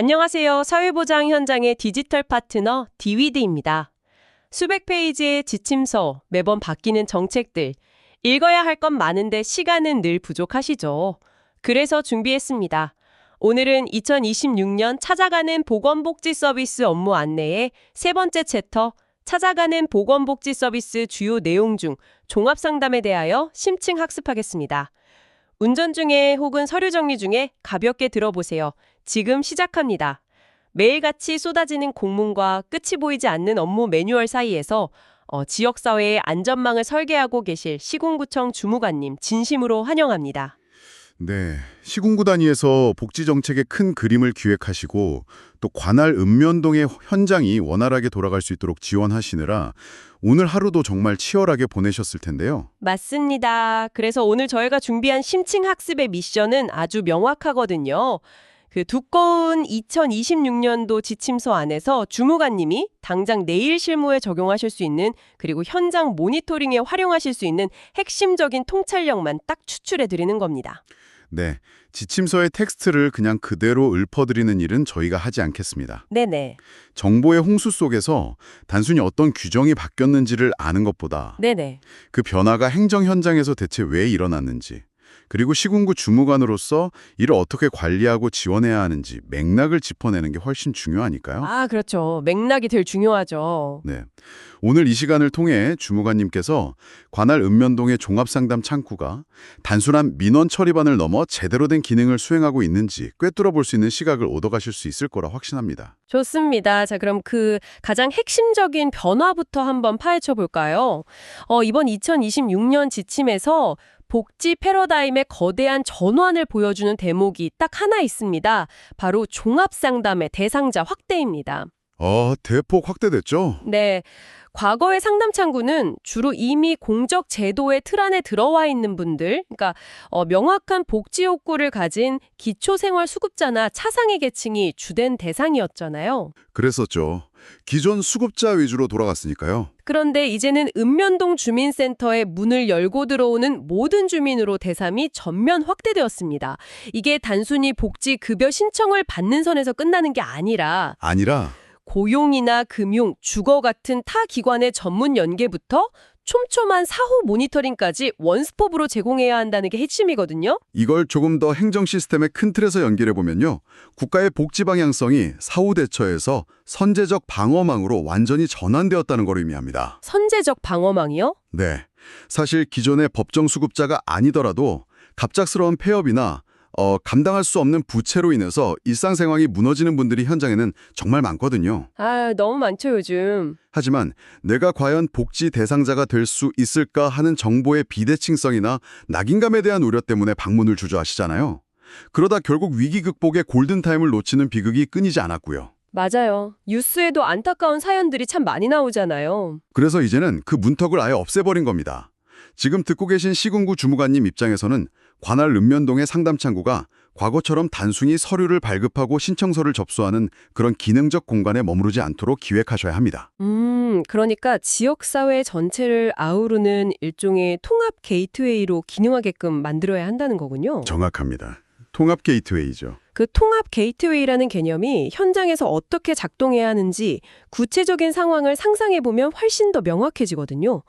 안녕하세요. 사회보장 현장의 디지털 파트너 디위드입니다. 수백 페이지의 지침서, 매번 바뀌는 정책들, 읽어야 할 건 많은데 시간은 늘 부족하시죠. 그래서 준비했습니다. 오늘은 2026년 찾아가는 보건복지 서비스 업무 안내의 세 번째 챕터, 찾아가는 보건복지 서비스 주요 내용 중 종합상담에 대하여 심층 학습하겠습니다. 운전 중에 혹은 서류 정리 중에 가볍게 들어보세요. 지금 시작합니다. 매일같이 쏟아지는 공문과 끝이 보이지 않는 업무 매뉴얼 사이에서 지역사회의 안전망을 설계하고 계실 시군구청 주무관님 진심으로 환영합니다. 네, 시군구 단위에서 복지정책의 큰 그림을 기획하시고 또 관할 읍면동의 현장이 원활하게 돌아갈 수 있도록 지원하시느라 오늘 하루도 정말 치열하게 보내셨을 텐데요. 맞습니다. 그래서 오늘 저희가 준비한 심층 학습의 미션은 아주 명확하거든요. 그 두꺼운 2026년도 지침서 안에서 주무관님이 당장 내일 실무에 적용하실 수 있는 그리고 현장 모니터링에 활용하실 수 있는 핵심적인 통찰력만 딱 추출해 드리는 겁니다. 네, 지침서의 텍스트를 그냥 그대로 읊어드리는 일은 저희가 하지 않겠습니다. 네네. 정보의 홍수 속에서 단순히 어떤 규정이 바뀌었는지를 아는 것보다 네네. 그 변화가 행정 현장에서 대체 왜 일어났는지 그리고 시군구 주무관으로서 이를 어떻게 관리하고 지원해야 하는지 맥락을 짚어내는 게 훨씬 중요하니까요. 아, 그렇죠. 맥락이 제일 중요하죠. 네, 오늘 이 시간을 통해 주무관님께서 관할 읍면동의 종합상담 창구가 단순한 민원 처리반을 넘어 제대로 된 기능을 수행하고 있는지 꿰뚫어 볼 수 있는 시각을 얻어가실 수 있을 거라 확신합니다. 좋습니다. 자, 그럼 그 가장 핵심적인 변화부터 한번 파헤쳐 볼까요? 이번 2026년 지침에서 복지 패러다임의 거대한 전환을 보여주는 대목이 딱 하나 있습니다. 바로 종합상담의 대상자 확대입니다. 대폭 확대됐죠? 네. 과거의 상담 창구는 주로 이미 공적 제도의 틀 안에 들어와 있는 분들, 그러니까 명확한 복지 욕구를 가진 기초생활수급자나 차상위 계층이 주된 대상이었잖아요. 그랬었죠. 기존 수급자 위주로 돌아갔으니까요. 그런데 이제는 읍면동 주민센터에 문을 열고 들어오는 모든 주민으로 대상이 전면 확대되었습니다. 이게 단순히 복지 급여 신청을 받는 선에서 끝나는 게 아니라 고용이나 금융, 주거 같은 타 기관의 전문 연계부터 촘촘한 사후 모니터링까지 원스톱으로 제공해야 한다는 게 핵심이거든요. 이걸 조금 더 행정 시스템의 큰 틀에서 연결해보면요. 국가의 복지 방향성이 사후 대처에서 선제적 방어망으로 완전히 전환되었다는 걸 의미합니다. 선제적 방어망이요? 네. 사실 기존의 법정 수급자가 아니더라도 갑작스러운 폐업이나 감당할 수 없는 부채로 인해서 일상생활이 무너지는 분들이 현장에는 정말 많거든요. 아, 너무 많죠, 요즘. 하지만 내가 과연 복지 대상자가 될 수 있을까 하는 정보의 비대칭성이나 낙인감에 대한 우려 때문에 방문을 주저하시잖아요. 그러다 결국 위기 극복의 골든타임을 놓치는 비극이 끊이지 않았고요. 맞아요. 뉴스에도 안타까운 사연들이 참 많이 나오잖아요. 그래서 이제는 그 문턱을 아예 없애버린 겁니다. 지금 듣고 계신 시군구 주무관님 입장에서는 관할 읍면동의 상담창구가 과거처럼 단순히 서류를 발급하고 신청서를 접수하는 그런 기능적 공간에 머무르지 않도록 기획하셔야 합니다. 그러니까 지역사회 전체를 아우르는 일종의 통합 게이트웨이로 기능하게끔 만들어야 한다는 거군요. 정확합니다. 통합 게이트웨이죠. 그 통합 게이트웨이라는 개념이 현장에서 어떻게 작동해야 하는지 구체적인 상황을 상상해보면 훨씬 더 명확해지거든요.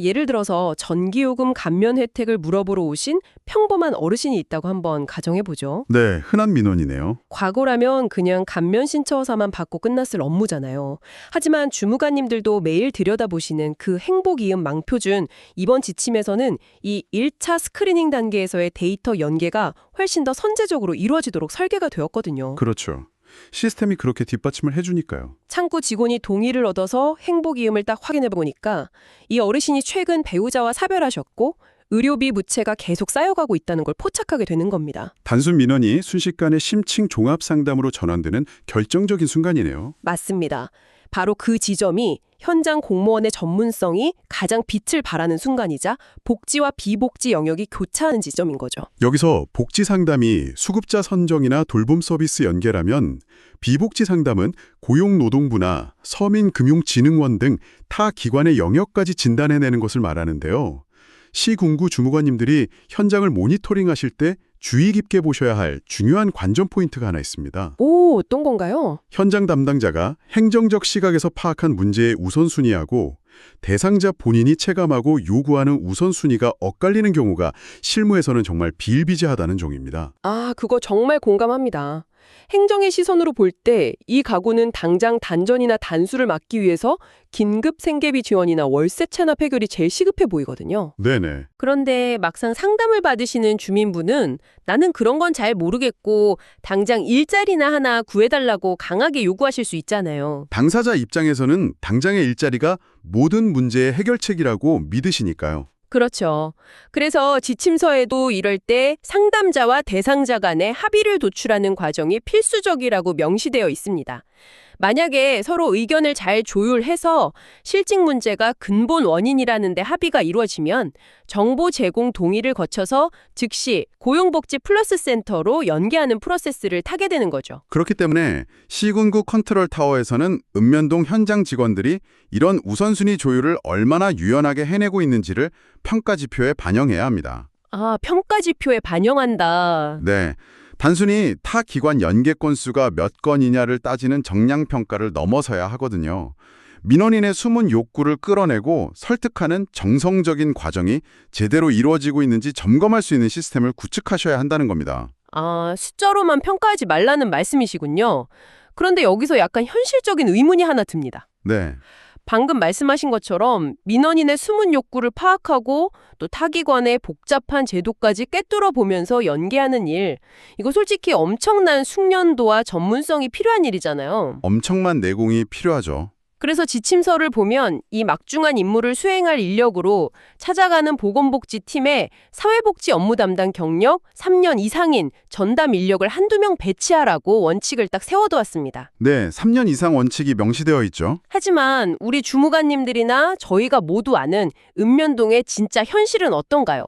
예를 들어서 전기요금 감면 혜택을 물어보러 오신 평범한 어르신이 있다고 한번 가정해보죠. 네, 흔한 민원이네요. 과거라면 그냥 감면 신청서만 받고 끝났을 업무잖아요. 하지만 주무관님들도 매일 들여다보시는 그 행복이음 망표준 이번 지침에서는 이 1차 스크리닝 단계에서의 데이터 연계가 훨씬 더 선제적으로 이루어지도록 설계가 되었거든요. 그렇죠. 시스템이 그렇게 뒷받침을 해주니까요. 창구 직원이 동의를 얻어서 행복이음을 딱 확인해보니까 이 어르신이 최근 배우자와 사별하셨고 의료비 부채가 계속 쌓여가고 있다는 걸 포착하게 되는 겁니다. 단순 민원이 순식간에 심층 종합 상담으로 전환되는 결정적인 순간이네요. 맞습니다. 바로 그 지점이 현장 공무원의 전문성이 가장 빛을 발하는 순간이자 복지와 비복지 영역이 교차하는 지점인 거죠. 여기서 복지 상담이 수급자 선정이나 돌봄 서비스 연계라면 비복지 상담은 고용노동부나 서민금융진흥원 등 타 기관의 영역까지 진단해내는 것을 말하는데요. 시군구 주무관님들이 현장을 모니터링하실 때 주의 깊게 보셔야 할 중요한 관전 포인트가 하나 있습니다. 오, 어떤 건가요? 현장 담당자가 행정적 시각에서 파악한 문제의 우선순위하고 대상자 본인이 체감하고 요구하는 우선순위가 엇갈리는 경우가 실무에서는 정말 비일비재하다는 종입니다. 아, 그거 정말 공감합니다. 행정의 시선으로 볼 때 이 가구는 당장 단전이나 단수를 막기 위해서 긴급 생계비 지원이나 월세 체납 해결이 제일 시급해 보이거든요. 네네. 그런데 막상 상담을 받으시는 주민분은 나는 그런 건 잘 모르겠고 당장 일자리나 하나 구해달라고 강하게 요구하실 수 있잖아요. 당사자 입장에서는 당장의 일자리가 모든 문제의 해결책이라고 믿으시니까요. 그렇죠. 그래서 지침서에도 이럴 때 상담자와 대상자 간의 합의를 도출하는 과정이 필수적이라고 명시되어 있습니다. 만약에 서로 의견을 잘 조율해서 실직 문제가 근본 원인이라는 데 합의가 이루어지면 정보 제공 동의를 거쳐서 즉시 고용복지 플러스 센터로 연계하는 프로세스를 타게 되는 거죠. 그렇기 때문에 시군구 컨트롤 타워에서는 읍면동 현장 직원들이 이런 우선순위 조율을 얼마나 유연하게 해내고 있는지를 평가 지표에 반영해야 합니다. 아, 평가 지표에 반영한다. 네. 단순히 타 기관 연계 건수가 몇 건이냐를 따지는 정량 평가를 넘어서야 하거든요. 민원인의 숨은 욕구를 끌어내고 설득하는 정성적인 과정이 제대로 이루어지고 있는지 점검할 수 있는 시스템을 구축하셔야 한다는 겁니다. 아, 숫자로만 평가하지 말라는 말씀이시군요. 그런데 여기서 약간 현실적인 의문이 하나 듭니다. 네. 방금 말씀하신 것처럼 민원인의 숨은 욕구를 파악하고 또 타기관의 복잡한 제도까지 꿰뚫어 보면서 연계하는 일, 이거 솔직히 엄청난 숙련도와 전문성이 필요한 일이잖아요. 엄청난 내공이 필요하죠. 그래서 지침서를 보면 이 막중한 임무를 수행할 인력으로 찾아가는 보건복지팀에 사회복지 업무 담당 경력 3년 이상인 전담 인력을 한두 명 배치하라고 원칙을 딱 세워두었습니다. 네, 3년 이상 원칙이 명시되어 있죠. 하지만 우리 주무관님들이나 저희가 모두 아는 읍면동의 진짜 현실은 어떤가요?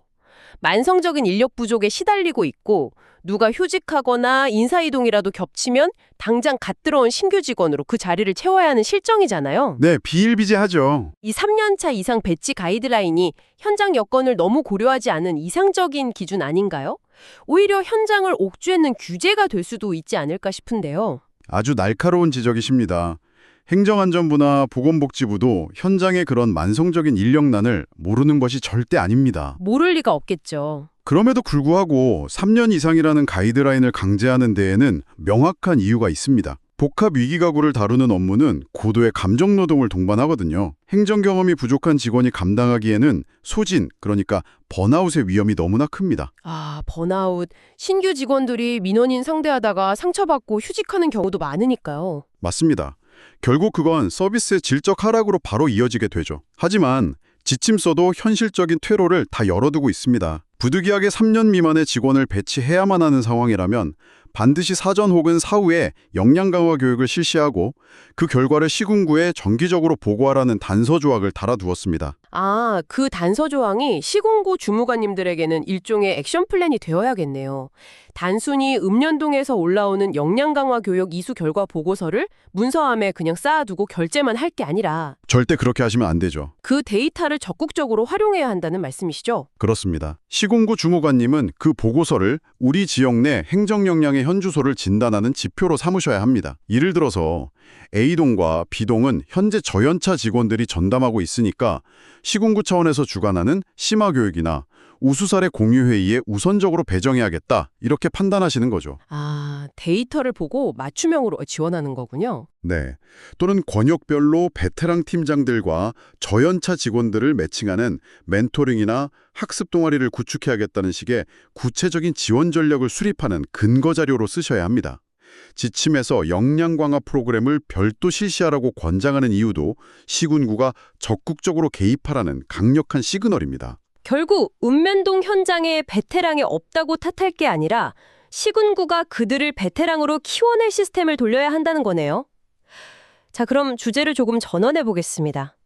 만성적인 인력 부족에 시달리고 있고 누가 휴직하거나 인사이동이라도 겹치면 당장 갓 들어온 신규 직원으로 그 자리를 채워야 하는 실정이잖아요. 네, 비일비재하죠. 이 3년차 이상 배치 가이드라인이 현장 여건을 너무 고려하지 않은 이상적인 기준 아닌가요? 오히려 현장을 옥죄는 규제가 될 수도 있지 않을까 싶은데요. 아주 날카로운 지적이십니다. 행정안전부나 보건복지부도 현장의 그런 만성적인 인력난을 모르는 것이 절대 아닙니다. 모를 리가 없겠죠. 그럼에도 불구하고 3년 이상이라는 가이드라인을 강제하는 데에는 명확한 이유가 있습니다. 복합 위기 가구를 다루는 업무는 고도의 감정 노동을 동반하거든요. 행정 경험이 부족한 직원이 감당하기에는 소진, 그러니까 번아웃의 위험이 너무나 큽니다. 아, 번아웃. 신규 직원들이 민원인 상대하다가 상처받고 휴직하는 경우도 많으니까요. 맞습니다. 결국 그건 서비스의 질적 하락으로 바로 이어지게 되죠. 하지만 지침서도 현실적인 퇴로를 다 열어두고 있습니다. 부득이하게 3년 미만의 직원을 배치해야만 하는 상황이라면 반드시 사전 혹은 사후에 역량 강화 교육을 실시하고 그 결과를 시군구에 정기적으로 보고하라는 단서 조항을 달아두었습니다. 아, 그 단서 조항이 시군구 주무관님들에게는 일종의 액션 플랜이 되어야겠네요. 단순히 읍면동에서 올라오는 역량 강화 교육 이수 결과 보고서를 문서함에 그냥 쌓아두고 결제만 할 게 아니라 절대 그렇게 하시면 안 되죠. 그 데이터를 적극적으로 활용해야 한다는 말씀이시죠? 그렇습니다. 시군구 주무관님은 그 보고서를 우리 지역 내 행정 역량의 현주소를 진단하는 지표로 삼으셔야 합니다. 예를 들어서 A동과 B동은 현재 저연차 직원들이 전담하고 있으니까 시군구 차원에서 주관하는 심화교육이나 우수사례 공유회의에 우선적으로 배정해야겠다, 이렇게 판단하시는 거죠. 아, 데이터를 보고 맞춤형으로 지원하는 거군요. 네. 또는 권역별로 베테랑 팀장들과 저연차 직원들을 매칭하는 멘토링이나 학습 동아리를 구축해야겠다는 식의 구체적인 지원 전략을 수립하는 근거 자료로 쓰셔야 합니다. 지침에서 역량 강화 프로그램을 별도 실시하라고 권장하는 이유도 시군구가 적극적으로 개입하라는 강력한 시그널입니다. 결국 읍면동 현장에 베테랑이 없다고 탓할 게 아니라 시군구가 그들을 베테랑으로 키워낼 시스템을 돌려야 한다는 거네요. 자, 그럼 주제를 조금 전환해 보겠습니다.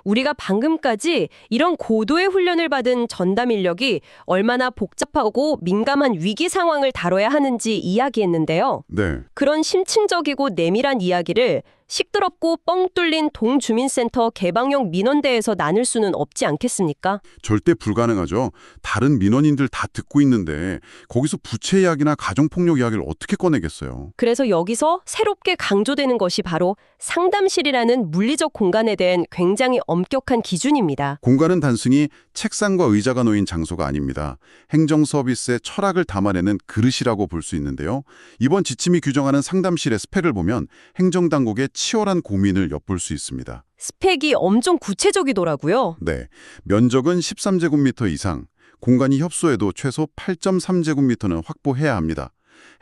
우리가 방금까지 이런 고도의 훈련을 받은 전담 인력이 얼마나 복잡하고 민감한 위기 상황을 다뤄야 하는지 이야기했는데요. 네. 그런 심층적이고 내밀한 이야기를 시끄럽고 뻥 뚫린 동주민센터 개방형 민원대에서 나눌 수는 없지 않겠습니까? 절대 불가능하죠. 다른 민원인들 다 듣고 있는데 거기서 부채 이야기나 가정폭력 이야기를 어떻게 꺼내겠어요. 그래서 여기서 새롭게 강조되는 것이 바로 상담실이라는 물리적 공간에 대한 굉장히 엄격한 기준입니다. 공간은 단순히 책상과 의자가 놓인 장소가 아닙니다. 행정 서비스의 철학을 담아내는 그릇이라고 볼 수 있는데요. 이번 지침이 규정하는 상담실의 스펙을 보면 행정당국의 치열한 고민을 엿볼 수 있습니다. 스펙이 엄청 구체적이더라고요. 네, 면적은 13제곱미터 이상, 공간이 협소해도 최소 8.3제곱미터는 확보해야 합니다.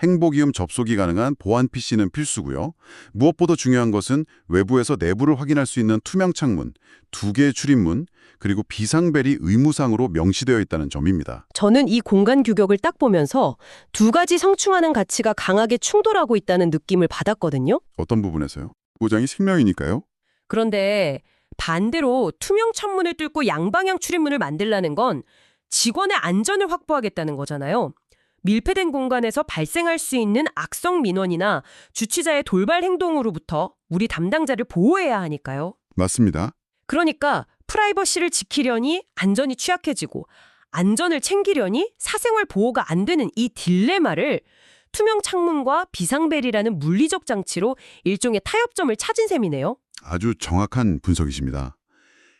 행복이음 접속이 가능한 보안 PC는 필수고요. 무엇보다 중요한 것은 외부에서 내부를 확인할 수 있는 투명 창문, 2개의 출입문, 그리고 비상벨이 의무상으로 명시되어 있다는 점입니다. 저는 이 공간 규격을 딱 보면서 두 가지 상충하는 가치가 강하게 충돌하고 있다는 느낌을 받았거든요. 어떤 부분에서요? 보장이 생명이니까요. 그런데 반대로 투명 창문을 뚫고 양방향 출입문을 만들라는 건 직원의 안전을 확보하겠다는 거잖아요. 밀폐된 공간에서 발생할 수 있는 악성 민원이나 주치자의 돌발 행동으로부터 우리 담당자를 보호해야 하니까요. 맞습니다. 그러니까 프라이버시를 지키려니 안전이 취약해지고 안전을 챙기려니 사생활 보호가 안 되는 이 딜레마를 투명 창문과 비상벨이라는 물리적 장치로 일종의 타협점을 찾은 셈이네요. 아주 정확한 분석이십니다.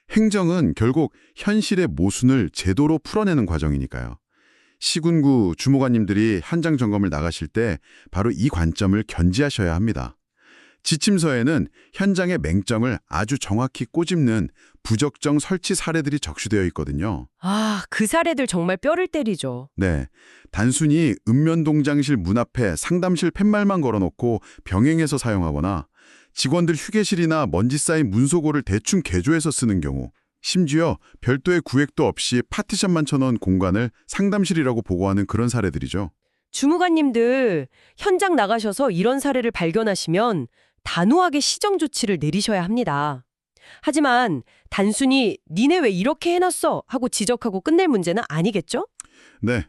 행정은 결국 현실의 모순을 제도로 풀어내는 과정이니까요. 시군구 주무관님들이 현장 점검을 나가실 때 바로 이 관점을 견지하셔야 합니다. 지침서에는 현장의 맹점을 아주 정확히 꼬집는 부적정 설치 사례들이 적시되어 있거든요. 아, 그 사례들 정말 뼈를 때리죠. 네, 단순히 읍면동장실 문 앞에 상담실 팻말만 걸어놓고 병행해서 사용하거나 직원들 휴게실이나 먼지 쌓인 문소고를 대충 개조해서 쓰는 경우, 심지어 별도의 구획도 없이 파티션만 쳐놓은 공간을 상담실이라고 보고하는 그런 사례들이죠. 주무관님들 현장 나가셔서 이런 사례를 발견하시면 단호하게 시정 조치를 내리셔야 합니다. 하지만 단순히 니네 왜 이렇게 해놨어 하고 지적하고 끝낼 문제는 아니겠죠? 네,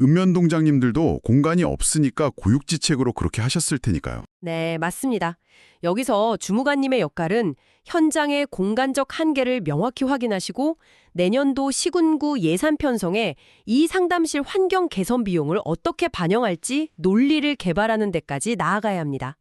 읍면동장님들도 공간이 없으니까 고육지책으로 그렇게 하셨을 테니까요. 네, 맞습니다. 여기서 주무관님의 역할은 현장의 공간적 한계를 명확히 확인하시고 내년도 시군구 예산 편성에 이 상담실 환경 개선 비용을 어떻게 반영할지 논리를 개발하는 데까지 나아가야 합니다.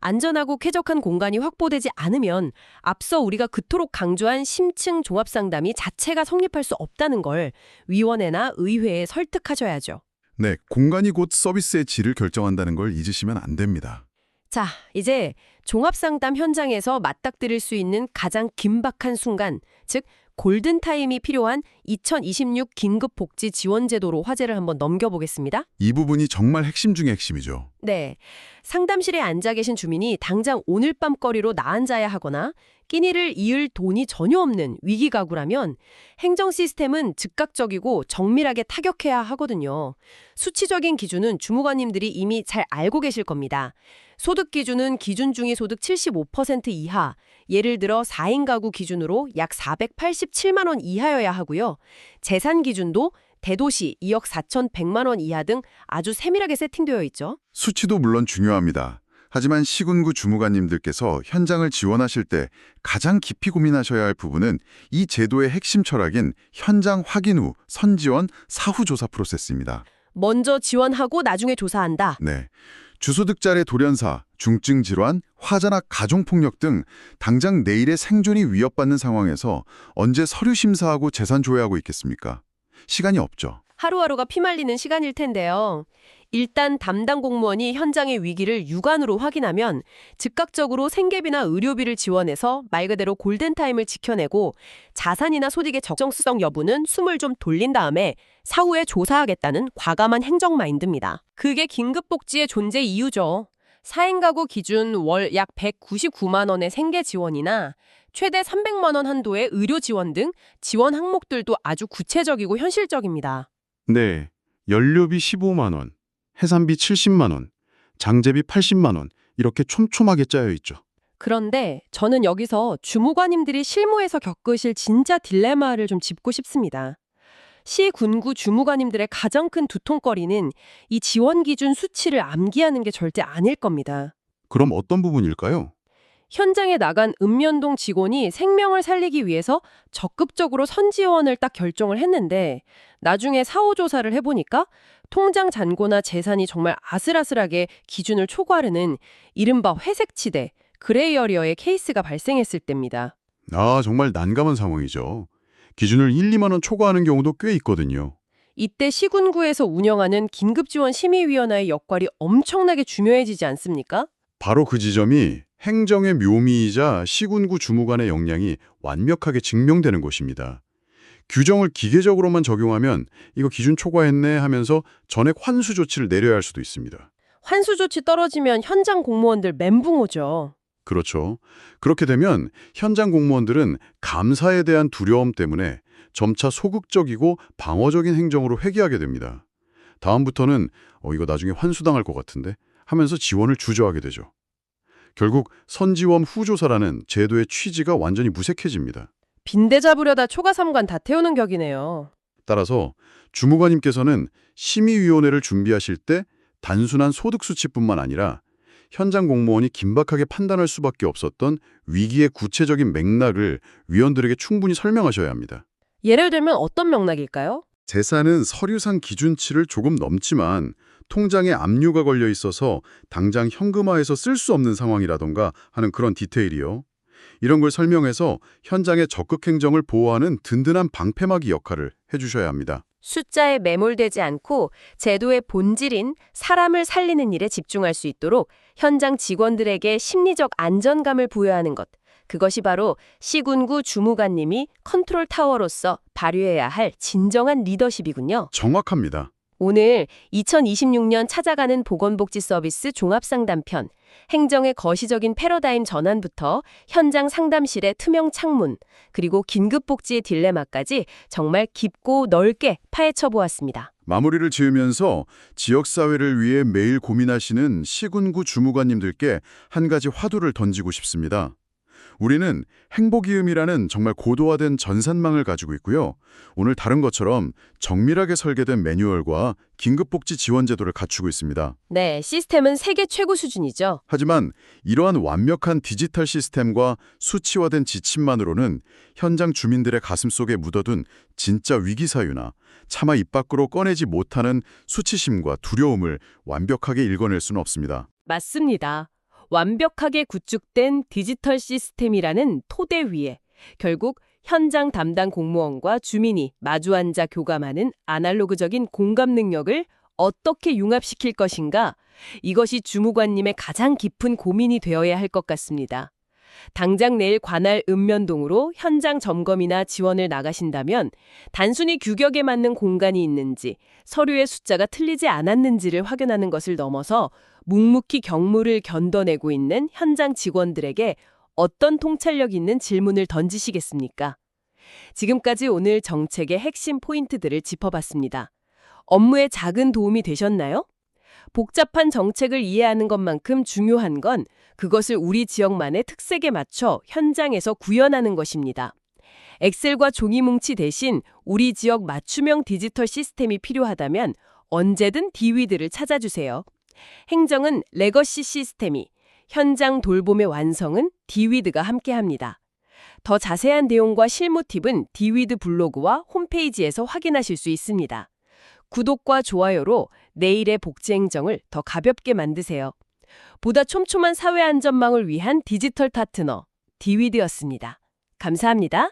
안전하고 쾌적한 공간이 확보되지 않으면 앞서 우리가 그토록 강조한 심층 종합상담이 자체가 성립할 수 없다는 걸 위원회나 의회에 설득하셔야죠. 네, 공간이 곧 서비스의 질을 결정한다는 걸 잊으시면 안 됩니다. 자, 이제 종합상담 현장에서 맞닥뜨릴 수 있는 가장 긴박한 순간, 즉 골든타임이 필요한 2026 긴급복지지원제도로 화제를 한번 넘겨보겠습니다. 이 부분이 정말 핵심 중의 핵심이죠. 네, 상담실에 앉아 계신 주민이 당장 오늘 밤거리로 나앉아야 하거나 끼니를 이을 돈이 전혀 없는 위기 가구라면 행정 시스템은 즉각적이고 정밀하게 타격해야 하거든요. 수치적인 기준은 주무관님들이 이미 잘 알고 계실 겁니다. 소득 기준은 기준 중위 소득 75% 이하, 예를 들어 4인 가구 기준으로 약 487만 원 이하여야 하고요. 재산 기준도 대도시 2억 4,100만 원 이하 등 아주 세밀하게 세팅되어 있죠. 수치도 물론 중요합니다. 하지만 시군구 주무관님들께서 현장을 지원하실 때 가장 깊이 고민하셔야 할 부분은 이 제도의 핵심 철학인 현장 확인 후 선지원 사후 조사 프로세스입니다. 먼저 지원하고 나중에 조사한다. 네, 주소득자의 돌연사, 중증 질환, 화자나 가정폭력 등 당장 내일의 생존이 위협받는 상황에서 언제 서류 심사하고 재산 조회하고 있겠습니까? 시간이 없죠. 하루하루가 피말리는 시간일 텐데요. 일단 담당 공무원이 현장의 위기를 육안으로 확인하면 즉각적으로 생계비나 의료비를 지원해서 말 그대로 골든타임을 지켜내고 자산이나 소득의 적정성 여부는 숨을 좀 돌린 다음에 사후에 조사하겠다는 과감한 행정 마인드입니다. 그게 긴급복지의 존재 이유죠. 4인 가구 기준 월 약 199만 원의 생계 지원이나 최대 300만 원 한도의 의료 지원 등 지원 항목들도 아주 구체적이고 현실적입니다. 네, 연료비 15만 원, 해산비 70만 원, 장제비 80만 원 이렇게 촘촘하게 짜여 있죠. 그런데 저는 여기서 주무관님들이 실무에서 겪으실 진짜 딜레마를 좀 짚고 싶습니다. 시 군구 주무관님들의 가장 큰 두통거리는 이 지원 기준 수치를 암기하는 게 절대 아닐 겁니다. 그럼 어떤 부분일까요? 현장에 나간 읍면동 직원이 생명을 살리기 위해서 적극적으로 선지원을 딱 결정을 했는데 나중에 사후 조사를 해보니까 통장 잔고나 재산이 정말 아슬아슬하게 기준을 초과하는 이른바 회색지대, 그레이 어리어의 케이스가 발생했을 때입니다. 아, 정말 난감한 상황이죠. 기준을 1, 2만 원 초과하는 경우도 꽤 있거든요. 이때 시군구에서 운영하는 긴급지원심의위원회의 역할이 엄청나게 중요해지지 않습니까? 바로 그 지점이 행정의 묘미이자 시군구 주무관의 역량이 완벽하게 증명되는 곳입니다. 규정을 기계적으로만 적용하면 이거 기준 초과했네 하면서 전액 환수 조치를 내려야 할 수도 있습니다. 환수 조치 떨어지면 현장 공무원들 멘붕 오죠. 그렇죠. 그렇게 되면 현장 공무원들은 감사에 대한 두려움 때문에 점차 소극적이고 방어적인 행정으로 회귀하게 됩니다. 다음부터는 이거 나중에 환수당할 것 같은데 하면서 지원을 주저하게 되죠. 결국 선지원 후조사라는 제도의 취지가 완전히 무색해집니다. 빈대 잡으려다 초과삼관 다 태우는 격이네요. 따라서 주무관님께서는 심의위원회를 준비하실 때 단순한 소득 수치뿐만 아니라 현장 공무원이 긴박하게 판단할 수밖에 없었던 위기의 구체적인 맥락을 위원들에게 충분히 설명하셔야 합니다. 예를 들면 어떤 맥락일까요? 재산은 서류상 기준치를 조금 넘지만 통장에 압류가 걸려 있어서 당장 현금화해서 쓸 수 없는 상황이라던가 하는 그런 디테일이요. 이런 걸 설명해서 현장의 적극 행정을 보호하는 든든한 방패막이 역할을 해주셔야 합니다. 숫자에 매몰되지 않고 제도의 본질인 사람을 살리는 일에 집중할 수 있도록 현장 직원들에게 심리적 안전감을 부여하는 것. 그것이 바로 시군구 주무관님이 컨트롤 타워로서 발휘해야 할 진정한 리더십이군요. 정확합니다. 오늘 2026년 찾아가는 보건복지 서비스 종합상담편, 행정의 거시적인 패러다임 전환부터 현장 상담실의 투명 창문, 그리고 긴급복지의 딜레마까지 정말 깊고 넓게 파헤쳐 보았습니다. 마무리를 지으면서 지역사회를 위해 매일 고민하시는 시군구 주무관님들께 한 가지 화두를 던지고 싶습니다. 우리는 행복이음이라는 정말 고도화된 전산망을 가지고 있고요. 오늘 다른 것처럼 정밀하게 설계된 매뉴얼과 긴급복지 지원제도를 갖추고 있습니다. 네, 시스템은 세계 최고 수준이죠. 하지만 이러한 완벽한 디지털 시스템과 수치화된 지침만으로는 현장 주민들의 가슴속에 묻어둔 진짜 위기 사유나 차마 입 밖으로 꺼내지 못하는 수치심과 두려움을 완벽하게 읽어낼 수는 없습니다. 맞습니다. 완벽하게 구축된 디지털 시스템이라는 토대 위에 결국 현장 담당 공무원과 주민이 마주 앉아 교감하는 아날로그적인 공감 능력을 어떻게 융합시킬 것인가? 이것이 주무관님의 가장 깊은 고민이 되어야 할 것 같습니다. 당장 내일 관할 읍면동으로 현장 점검이나 지원을 나가신다면 단순히 규격에 맞는 공간이 있는지, 서류의 숫자가 틀리지 않았는지를 확인하는 것을 넘어서 묵묵히 경무를 견뎌내고 있는 현장 직원들에게 어떤 통찰력 있는 질문을 던지시겠습니까? 지금까지 오늘 정책의 핵심 포인트들을 짚어봤습니다. 업무에 작은 도움이 되셨나요? 복잡한 정책을 이해하는 것만큼 중요한 건 그것을 우리 지역만의 특색에 맞춰 현장에서 구현하는 것입니다. 엑셀과 종이뭉치 대신 우리 지역 맞춤형 디지털 시스템이 필요하다면 언제든 디위드를 찾아주세요. 행정은 레거시 시스템이, 현장 돌봄의 완성은 디위드가 함께합니다. 더 자세한 내용과 실무 팁은 디위드 블로그와 홈페이지에서 확인하실 수 있습니다. 구독과 좋아요로 내일의 복지행정을 더 가볍게 만드세요. 보다 촘촘한 사회 안전망을 위한 디지털 파트너, 디위드였습니다. 감사합니다.